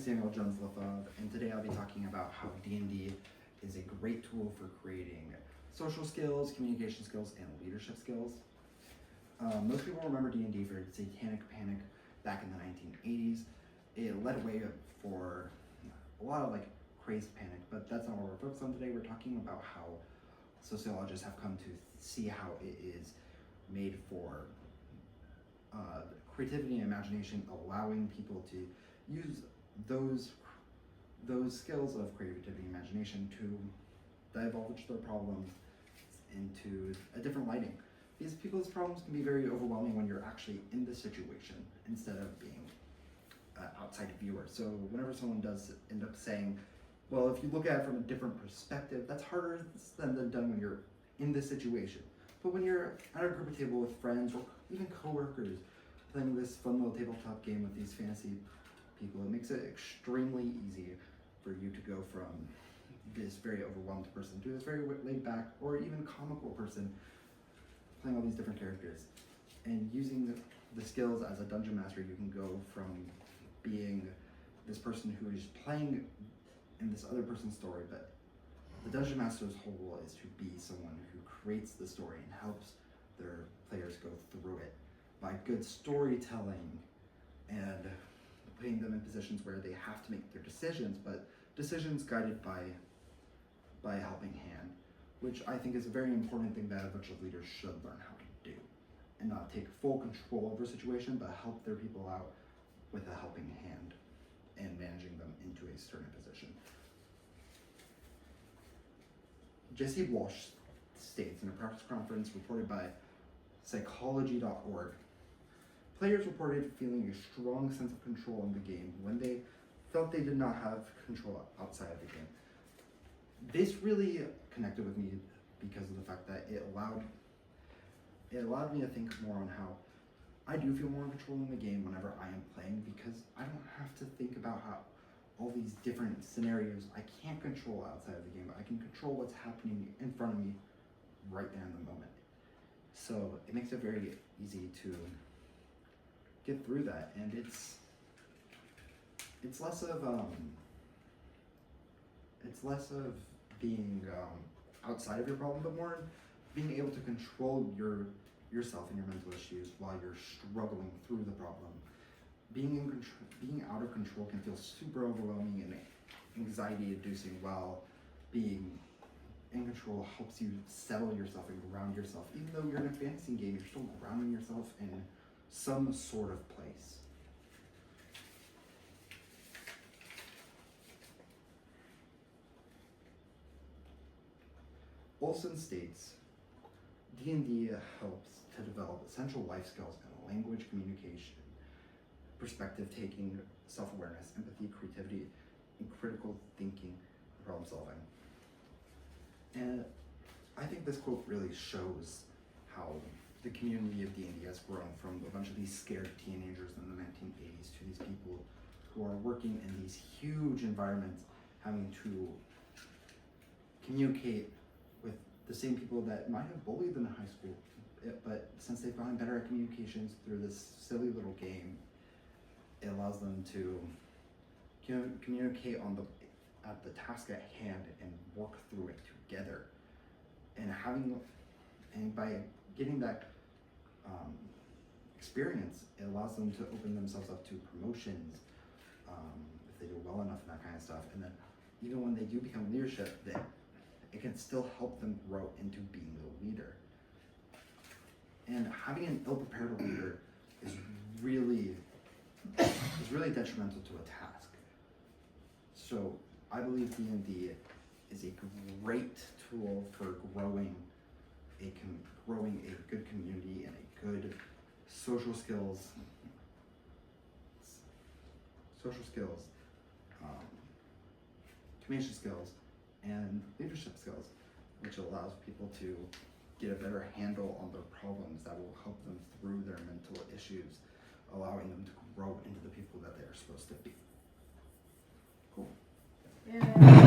Samuel Jones Lefave, and today I'll be talking about how D&D is a great tool for creating social skills, communication skills, and leadership skills. Most people remember D&D for Satanic Panic back in the 1980s. It led a way for a lot of crazed panic, but that's not what we're focused on today. We're talking about how sociologists have come to see how it is made for creativity and imagination, allowing people to use those skills of creativity and imagination to divulge their problems into a different lighting. These people's problems can be very overwhelming when you're actually in the situation instead of being an outside viewer. So whenever someone does end up saying, well, if you look at it from a different perspective, that's harder than done when you're in the situation. But when you're at a group of table with friends or even coworkers playing this fun little tabletop game with these fantasy people, it makes it extremely easy for you to go from this very overwhelmed person to this very laid back or even comical person playing all these different characters. And using the skills as a dungeon master, you can go from being this person who is playing in this other person's story, but the dungeon master's whole role is to be someone who creates the story and helps their players go through it by good storytelling and putting them in positions where they have to make their decisions, but decisions guided by a helping hand, which I think is a very important thing that a bunch of leaders should learn how to do, and not take full control over a situation, but help their people out with a helping hand and managing them into a certain position. Jesse Walsh states in a press conference reported by psychology.org, players reported feeling a strong sense of control in the game when they felt they did not have control outside of the game. This really connected with me because of the fact that it allowed me to think more on how I do feel more in control in the game whenever I am playing, because I don't have to think about how all these different scenarios I can't control outside of the game, but I can control what's happening in front of me right there in the moment. So it makes it very easy to get through that, and it's less of being outside of your problem, but more being able to control yourself and your mental issues while you're struggling through the problem. Being out of control can feel super overwhelming and anxiety-inducing, while being in control helps you settle yourself and ground yourself. Even though you're in a fantasy game, you're still grounding yourself in some sort of place. Olson states, D&D helps to develop essential life skills in language communication, perspective taking, self-awareness, empathy, creativity, and critical thinking, problem solving. And I think this quote really shows how the community of D&D has grown from a bunch of these scared teenagers in the 1980s to these people who are working in these huge environments, having to communicate with the same people that might have bullied them in high school, but since they've gotten better at communications through this silly little game, it allows them to communicate at the task at hand and work through it together. And by getting that experience, it allows them to open themselves up to promotions if they do well enough and that kind of stuff. And then even when they do become leadership, it can still help them grow into being a leader. And having an ill-prepared leader is really detrimental to a task. So I believe D&D is a great tool for growing a good community and a good social skills, communication skills, and leadership skills, which allows people to get a better handle on their problems that will help them through their mental issues, allowing them to grow into the people that they are supposed to be. Cool. Yeah.